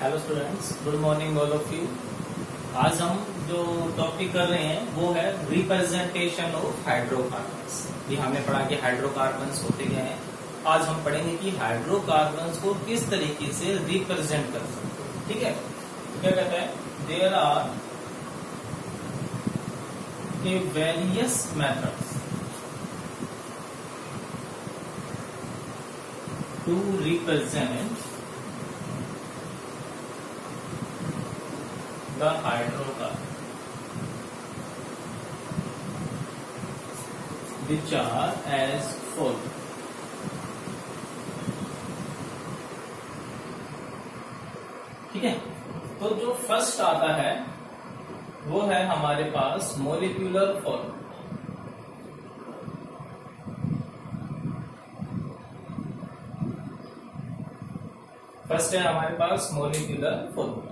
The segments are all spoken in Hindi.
Hello students, good morning all of you. आज हम जो टॉपिक कर रहे हैं वो है रिप्रेजेंटेशन ऑफ हाइड्रोकार्बन्स। ये हमने पढ़ा कि हाइड्रोकार्बन्स होते क्या हैं। आज हम पढ़ेंगे कि हाइड्रोकार्बन्स को किस तरीके से रिप्रेजेंट कर सकते हैं। ठीक है, तो क्या कहता है, there are a various methods to represent the hydrocarbon which are as follows। ठीक है, तो जो फर्स्ट आता है वो है हमारे पास मोलिक्यूलर फॉर्मूला। फर्स्ट है हमारे पास मोलिक्यूलर फॉर्मूला।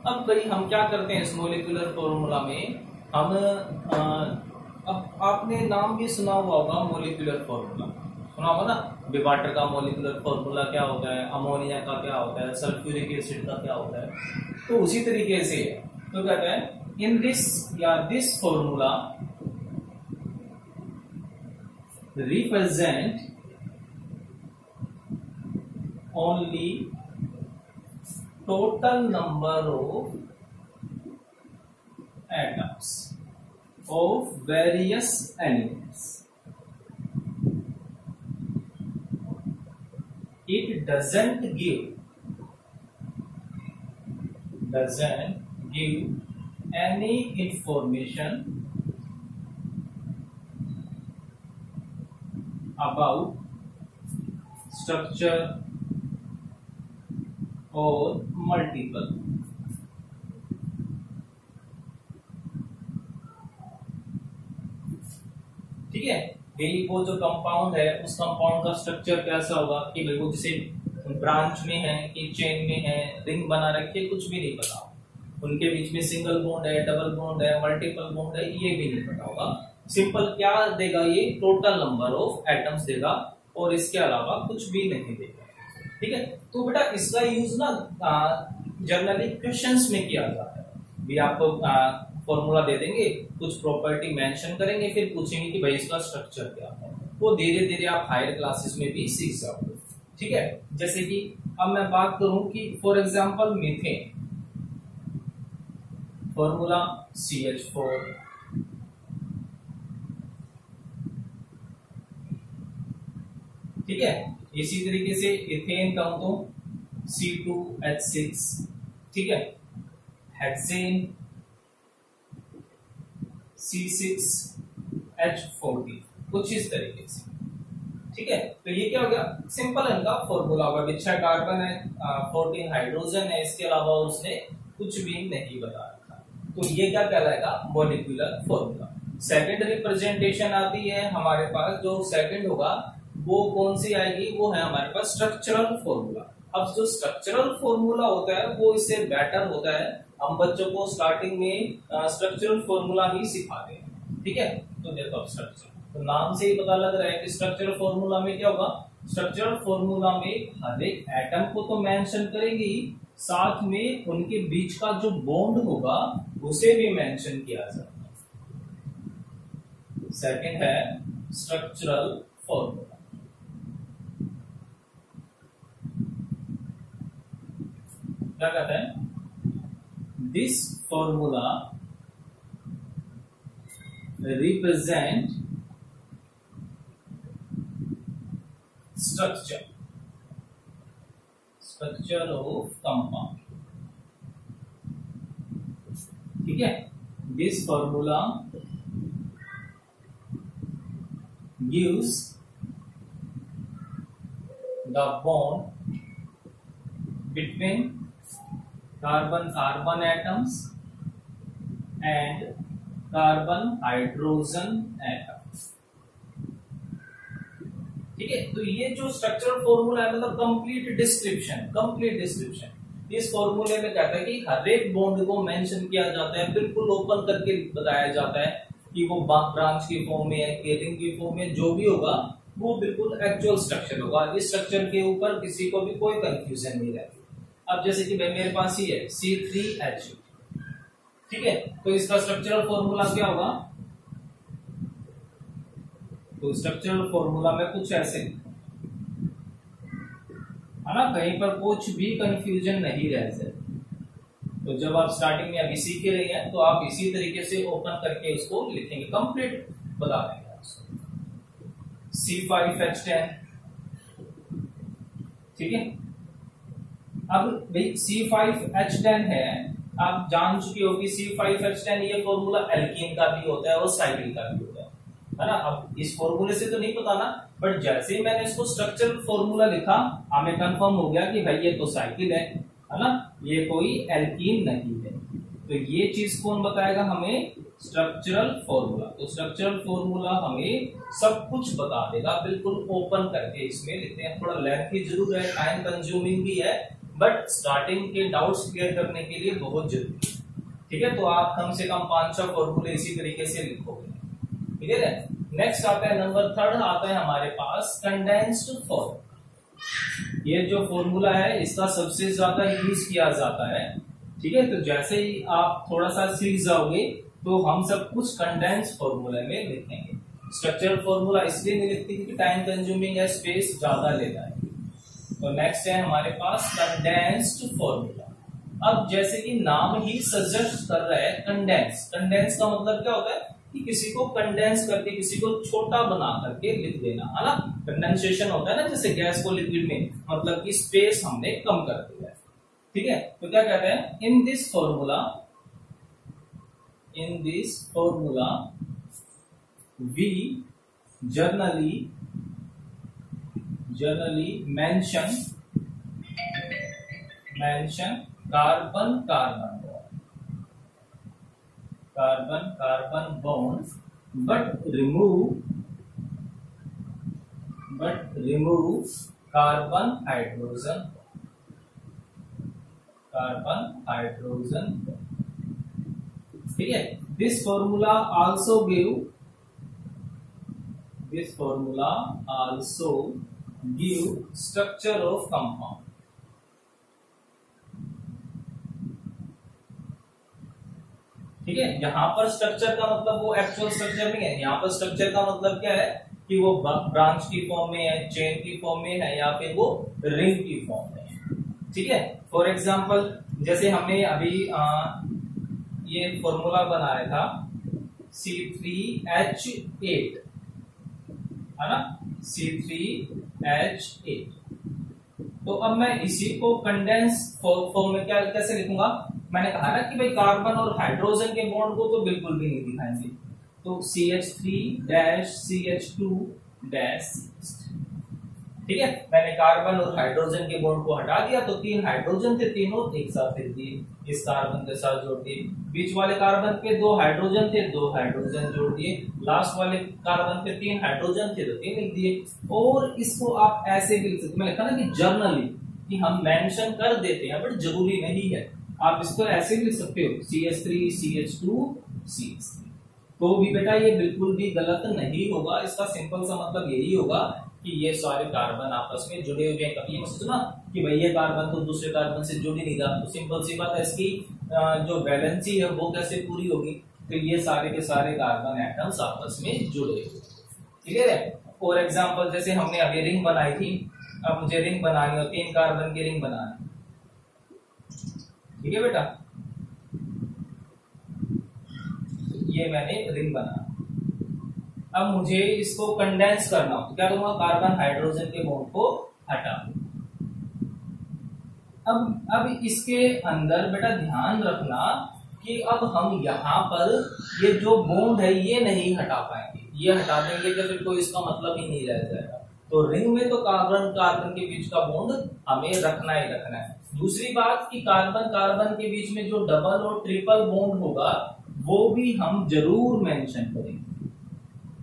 अब भाई हम क्या करते हैं इस मोलिकुलर फॉर्मूला में, हम अब आपने नाम भी सुना हुआ होगा मोलिकुलर फॉर्मूला, सुना होगा ना। विबाटर का मोलिकुलर फॉर्मूला क्या होता है, अमोनिया का क्या होता है, सल्फ्यूरिक एसिड का क्या होता है। तो उसी तरीके से तो कहते हैं इन दिस या this formula represent only total number of atoms of various elements. It doesn't give any information about structure और मल्टीपल। ठीक है, यही वो जो कंपाउंड है उस कंपाउंड का स्ट्रक्चर कैसा होगा कि भाई वो जैसे ब्रांच में है कि चेन में है, रिंग बना रखी है, कुछ भी नहीं पता। उनके बीच में सिंगल बॉन्ड है, डबल बॉन्ड है, मल्टीपल बॉन्ड है, ये भी नहीं पता होगा। सिंपल क्या देगा, ये टोटल नंबर ऑफ एटम्स देगा और इसके अलावा कुछ भी नहीं देगा। ठीक है, तो बेटा इसका यूज ना जनरली क्वेश्चंस में किया जाता है। भी आपको फॉर्मूला दे देंगे, कुछ प्रॉपर्टी मेंशन करेंगे, फिर पूछेंगे कि भाई इसका स्ट्रक्चर क्या है। वो धीरे धीरे आप हायर क्लासेस में भी सीख जाओगे। ठीक है, जैसे कि अब मैं बात करूं कि for example methane, formula CH4, ठीक है। इसी तरीके से इथेन कहूं तो C2H6, ठीक है। हेक्सेन C6H14, कुछ इस तरीके से। ठीक है, तो ये क्या हो गया, सिंपल इनका फॉर्मूला होगा। 6 कार्बन है, 14 हाइड्रोजन है, इसके अलावा उसने कुछ भी नहीं बता रखा। तो ये क्या कहलाएगा, मोलिकुलर फॉर्मूला। सेकंड रिप्रेजेंटेशन आती है हमारे पास, जो सेकंड होगा वो कौन सी आएगी, वो है हमारे पास स्ट्रक्चरल फॉर्मूला। अब जो स्ट्रक्चरल फॉर्मूला होता है वो इससे बेटर होता है। हम बच्चों को स्टार्टिंग में स्ट्रक्चरल फॉर्मूला ही सिखाते हैं। ठीक है, तो देखो अब स्ट्रक्चर, तो नाम से ही पता लग रहा है कि स्ट्रक्चरल फॉर्मूला में क्या होगा। स्ट्रक्चरल फॉर्मूला में हर एक एटम को तो मेंशन करेंगे ही, साथ में उनके बीच का जो बॉन्ड होगा उसे भी मेंशन किया जाता है। सेकंड है स्ट्रक्चरल फॉर्मूला। क्या कहते हैं, this formula represent structure of compound. ठीक है, this formula gives the bond between carbon atoms and carbon hydrogen atoms. ठीक है, तो ये जो स्ट्रक्चरल फॉर्मूला है मतलब कंप्लीट डिस्क्रिप्शन। इस फॉर्मूले में कहता है कि हर एक बॉन्ड को मेंशन किया जाता है, बिल्कुल ओपन करके बताया जाता है कि वो ब्रांच की फॉर्म में है, रिंग की फॉर्म में, जो भी होगा वो बिल्कुल एक्चुअल स्ट्रक्चर होगा। इस स्ट्रक्चर के ऊपर किसी को भी कोई कंफ्यूजन नहीं रहती। अब जैसे कि भाई मेरे पास ही है C3H, ठीक है, तो इसका स्ट्रक्चरल फॉर्मूला क्या होगा? तो स्ट्रक्चरल फॉर्मूला में कुछ ऐसे है ना, कहीं पर कुछ भी कंफ्यूजन नहीं रह जाए। तो जब आप स्टार्टिंग में अभी सीख रहे हैं तो आप इसी तरीके से ओपन करके उसको लिखेंगे, कंप्लीट बता देंगे आपको। C5H10, ठीक है। अब भाई C5H10 है, आप जान चुके हो कि C5H10 ये फॉर्मूला एल्कीन का भी होता है और साइक्लिन का भी होता है ना। अब इस फॉर्मूले से तो नहीं पता ना, बट जैसे ही मैंने इसको स्ट्रक्चरल फॉर्मूला लिखा, हमें कंफर्म हो गया कि भाई ये तो साइकिल है ना, ये कोई एल्कीन नहीं है। तो ये चीज कौन बताएगा हमें? Structural formula. तो स्ट्रक्चरल फॉर्मूला हमें सब कुछ बता देगा, बिल्कुल ओपन करके इसमें लिखते हैं। थोड़ा लेंथी जरूर है, टाइम कंज्यूमिंग भी है, बट स्टार्टिंग के डाउट्स क्लियर करने के लिए बहुत जरूरी है, ठीक है। तो आप कम से कम 5-6 फॉर्मूले इसी तरीके से लिखोगे, ठीक है। नेक्स्ट आता है नंबर 3 आता है हमारे पास कंडेंस्ड फॉर्मूला। ये जो फॉर्मूला है इसका सबसे ज्यादा यूज किया जाता है, ठीक है। तो जैसे ही आप थोड़ा सा सीख जाओगे तो हम सब कुछ कंडेंस फॉर्मूला में लिखेंगे। स्ट्रक्चरल फॉर्मूला इसलिए नहीं लिखते क्योंकि टाइम कंज्यूमिंग है, स्पेस ज्यादा लेता है। तो नेक्स्ट है हमारे पास कंडेंस्ड फॉर्मूला। अब जैसे कि नाम ही सजेस्ट कर रहा है कंडेंस, कंडेंस का मतलब क्या होता है कि किसी को कंडेंस करके, किसी को छोटा बना करके लिख देना, है ना। कंडेंसेशन होता है ना, जैसे गैस को लिक्विड में, मतलब कि स्पेस हमने कम कर दिया है, ठीक है। तो क्या कहते हैं? In this formula we generally mention carbon bond but remove carbon hydrogen ठीक है। This formula also give structure of compound, ठीक है। यहाँ पर स्ट्रक्चर का मतलब वो एक्चुअल स्ट्रक्चर नहीं है, यहाँ पर स्ट्रक्चर का मतलब क्या है कि वो ब्रांच की फॉर्म में है, चेन की फॉर्म में है, या फिर वो रिंग की फॉर्म में है, ठीक है। फॉर एग्जांपल जैसे हमने अभी ये फॉर्मूला बनाया था C3H8, है ना, C3H8। तो अब मैं इसी को कंडेंस फॉर्म में क्या कैसे लिखूंगा? मैंने कहा ना कि भाई कार्बन और हाइड्रोजन के बॉन्ड को तो बिल्कुल भी नहीं दिखाएंगे, तो CH3-CH2-, ठीक है। मैंने कार्बन और हाइड्रोजन के बॉन्ड को हटा दिया, तो 3 हाइड्रोजन थे, तीनों एक साथ लिख दिए, इस कार्बन के साथ जोड़ दिए। बीच वाले कार्बन पे 2 हाइड्रोजन थे, 2 हाइड्रोजन जोड़ दिए। लास्ट वाले कार्बन पे 3 हाइड्रोजन थे, तो 3 लिख दिए। और इसको आप ऐसे भी लिख सकते, मैं लिखा ना कि जर्नली, कि हम मेंशन कर देते हैं बट जरूरी नहीं है। आप इसको ऐसे भी लिख सकते हो CH3-CH2-CH3, तो भी बेटा ये बिल्कुल भी गलत नहीं होगा। इसका सिंपल सा मतलब यही होगा कि ये सारे कार्बन आपस में जुड़े हुए हैं। कभी ये सोचना कि भाई ये कार्बन तो दूसरे कार्बन से जुड़ ही नहीं रहा, तो सिंपल सी बात है, इसकी जो वैलेंसी है वो कैसे पूरी होगी? तो ये सारे के सारे कार्बन एटम्स आपस में जुड़े हुए, ठीक है। फॉर एग्जाम्पल जैसे हमने अभी रिंग बनाई थी, अब मुझे रिंग बनानी हो, 3 कार्बन की रिंग बनानी, ठीक है बेटा। ये मैंने रिंग बना, अब मुझे इसको कंडेंस करना हो, तो क्या करूंगा? कार्बन हाइड्रोजन के बॉन्ड को हटा। अब इसके अंदर बेटा ध्यान रखना कि अब हम यहाँ पर ये जो बॉन्ड है ये नहीं हटा पाएंगे, ये हटा देंगे तो फिर कोई इसका मतलब ही नहीं रह जाएगा। तो रिंग में तो कार्बन के बीच का बॉन्ड हमें रखना ही रखना है। दूसरी बात कि कार्बन के बीच में जो डबल और ट्रिपल बॉन्ड होगा वो भी हम जरूर मेंशन करेंगे,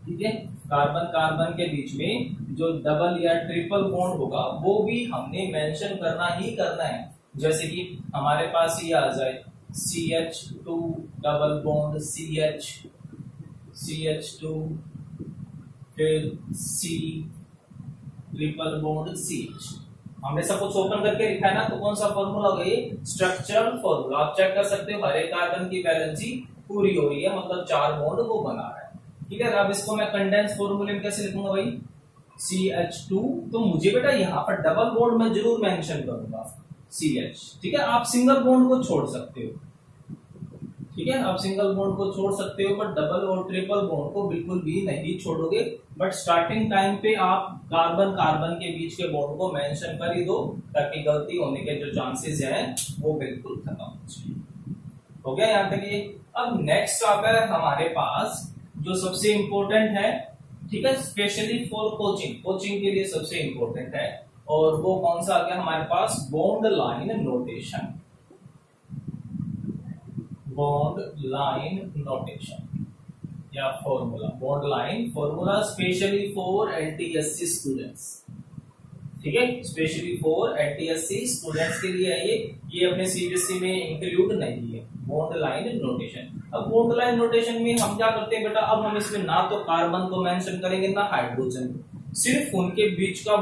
ठीक है। कार्बन के बीच में जो डबल या ट्रिपल बॉन्ड होगा वो भी हमने मेंशन करना ही करना है। जैसे कि हमारे पास ये आ जाए CH2 डबल बॉन्ड CH2, फिर C ट्रिपल बॉन्ड CH, हमने सब कुछ ओपन करके लिखा है ना, तो कौन सा फॉर्मूला होगा ये? Structural formula. आप चेक कर सकते हो हर एक कार्बन की वैलेंसी पूरी हो रही है, मतलब 4 बॉन्ड वो बना रहा है। ठीक है, अब इसको मैं कंडेंस फॉर्मूले में कैसे लिखूंगा भाई? CH2। तो मुझे बेटा यहाँ पर डबल बॉन्ड में जरूर मेंशन करूंगा CH। ठीक है, आप सिंगल बॉन्ड को छोड़ सकते हो। ठीक है, आप सिंगल बॉन्ड को छोड़ सकते हो, बट डबल और ट्रिपल बॉन्ड को बिल्कुल भी नहीं छोड़ोगे। बट स्टार्टिंग टाइम पे आप कार्बन कार्बन के बीच के बॉन्ड को मेंशन कर ही दो, ताकि गलती होने के जो चांसेस हैं वो बिल्कुल खत्म हो जाए। हो गया यहाँ तक ये। अब नेक्स्ट आता है हमारे पास जो सबसे इंपॉर्टेंट है, ठीक है, स्पेशली फॉर कोचिंग के लिए सबसे इंपॉर्टेंट है, और वो कौन सा आ गया हमारे पास? Bond line notation. Bond line notation या formula, bond line formula specially for LTSC students. ठीक है, स्पेशली फॉर एलटीएससी स्टूडेंट्स के लिए है ये अपने सीबीएसई में इंक्लूड नहीं है बॉन्ड लाइन नोटेशन। अब बॉन्ड लाइन नोटेशन में हम क्या करते हैं बेटा? अब हम इसमें ना तो कार्बन को मेंशन करेंगे ना हाइड्रोजन को, सिर्फ उनके बीच का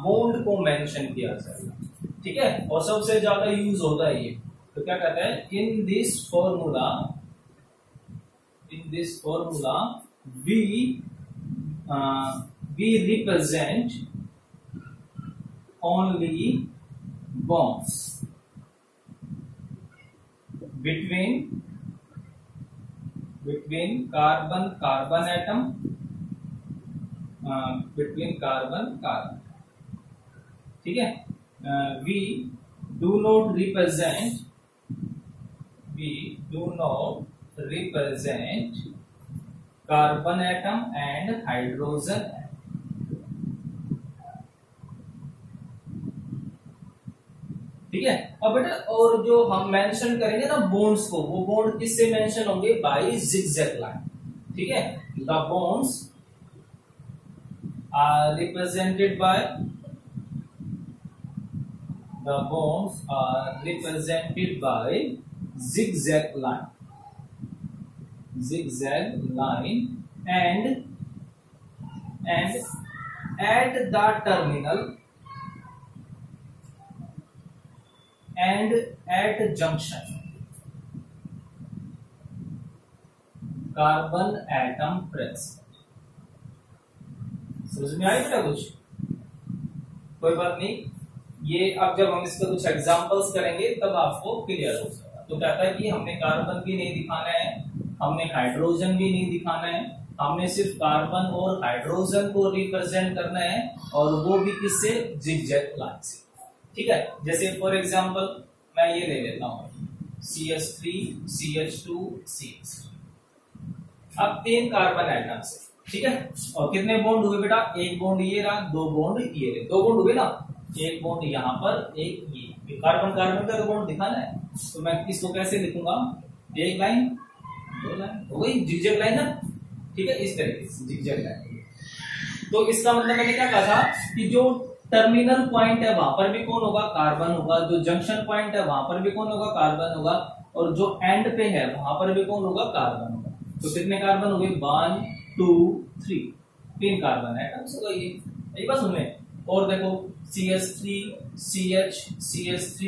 बॉन्ड को मेंशन किया जाएगा। ठीक है, और सबसे ज्यादा यूज होता है ये। तो क्या कहते हैं? In this formula we represent only bonds between carbon atom, between carbon. ठीक है, we do not represent carbon atom and hydrogen atom। ठीक है, अब बेटा और जो हम मेंशन करेंगे ना बॉन्ड्स को, वो बॉन्ड किससे मेंशन होंगे? By zigzag line. ठीक है, the bonds are represented by zigzag line and at the terminal and at junction carbon atom present। समझ में आया बेटा कुछ? कोई बात नहीं, ये अब जब हम इसके कुछ एग्जांपल्स करेंगे तब आपको क्लियर हो जाएगा। तो कहता है कि हमने कार्बन भी नहीं दिखाना है, हमने हाइड्रोजन भी नहीं दिखाना है, हमने सिर्फ कार्बन और हाइड्रोजन को रिप्रेजेंट करना है, और वो भी किससे? जिगजैग लाइन से। ठीक है, जैसे फॉर एग्जांपल मैं ये ले लेता हूं CH3 CH2 CH3। अब 3 कार्बन एटम से। ठीक है, और कितने बॉन्ड हुए बेटा? एक बॉन्ड ये रहा, 2 बॉन्ड ये रहे, 2 बॉन्ड हुए ना, एक बॉन्ड यहाँ पर, एक ये। कार्बन कार्बन का तो बॉन्ड दिखाना है, तो मैं इसको कैसे लिखूंगा? एक लाइन, 2 लाइन, हो गई जिगजैग लाइन ना। ठीक है, इस तरीके से जिगजैग लाइन। तो इसका मतलब मैंने क्या कहा था कि जो टर्मिनल पॉइंट है वहां पर भी कौन होगा? कार्बन होगा। जो जंक्शन पॉइंट है वहां पर भी कौन होगा? कार्बन होगा। और जो एंड पे है वहां पर भी कौन होगा? कार्बन होगा। तो कितने कार्बन हो गए? 1 2 3, 3 कार्बन एटम्स हो गए ये बस उनमें। और देखो CH3 CH CH3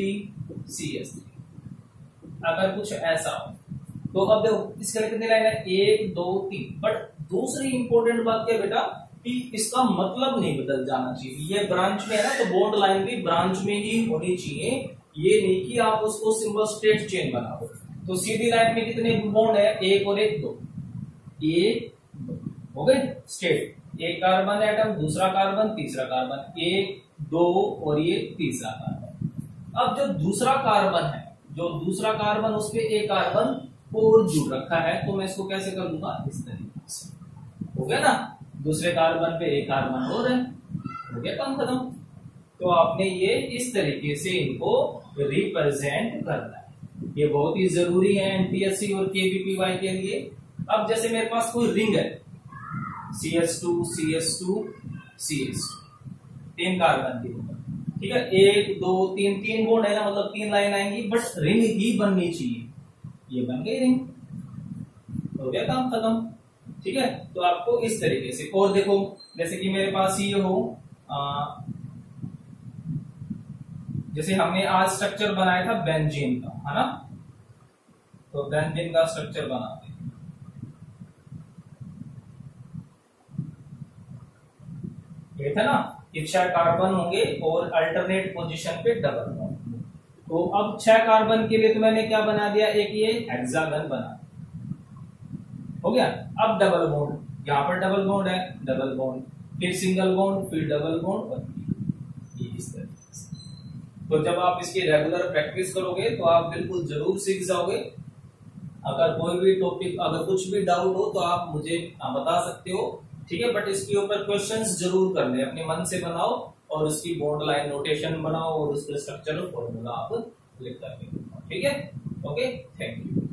CH3, अगर कुछ ऐसा हो तो अब देखो इसके लिए कितने लाइन है? 1 2 3। बट दूसरी इंपॉर्टेंट बात क्या बेटा कि इसका मतलब नहीं बदल जाना चाहिए। ये ब्रांच में है ना, तो बॉन्ड लाइन भी ब्रांच में ही होनी चाहिए। ये नहीं कि आप उसको सिंबल स्ट्रेट चेन बना दो। तो सीधी लाइन में कितने बॉन्ड है? 1 और 1 2, 1 2 हो गए स्ट्रेट। एक कार्बन एटम, दूसरा कार्बन, तीसरा कार्बन, 1 2 और ये तीसरा कार्बन। अब जो दूसरा कार्बन है, जो दूसरा कार्बन उस पे एक कार्बन और जुड़ रखा है, तो मैं इसको कैसे कर दूंगा? इस तरीके से। हो गया ना, दूसरे कार्बन पे एक कार्बन और है, हो गया काम खत्म। तो आपने ये इस तरीके से इनको रिप्रेजेंट करना है। ये बहुत ही जरूरी है एनटीएससी और केवीपीवाई के लिए। अब जैसे मेरे पास कोई रिंग है CH2 CH2 CH2, 3 कार्बन की, ठीक है, 1 2 3, 3 बॉन्ड है ना, मतलब 3 लाइन आएंगी, बट रिंग ही बननी चाहिए। ये बन गई रिंग, हो गया काम खत्म। ठीक है, तो आपको इस तरीके से। और देखो जैसे कि मेरे पास ये हो जैसे हमने आज स्ट्रक्चर बनाया था बेंजीन का, है ना, तो बेंजीन का स्ट्रक्चर बनाते हैं। ये था ना कि 6 कार्बन होंगे और अल्टरनेट पोजीशन पे डबल बॉन्ड। तो अब 6 कार्बन के लिए तो मैंने क्या बना दिया, एक ये हेक्सागन बना हो गया। अब डबल बॉन्ड, यहाँ पर डबल बॉन्ड है, डबल बॉन्ड, फिर सिंगल बॉन्ड, फिर डबल बॉन्ड, और ये इस तरीके से। तो जब आप इसकी रेगुलर प्रैक्टिस करोगे तो आप बिल्कुल जरूर सीख जाओगे। अगर कोई भी टॉपिक, अगर कुछ भी डाउट हो तो आप मुझे बता सकते हो, ठीक है। बट इसके ऊपर क्वेश्चंस जरूर कर ले, अपने मन से बनाओ और उसकी बॉन्ड लाइन नोटेशन बनाओ और उसके स्ट्रक्चरल फॉर्मूला आप लिख करके, ठीक है। Okay, thank you.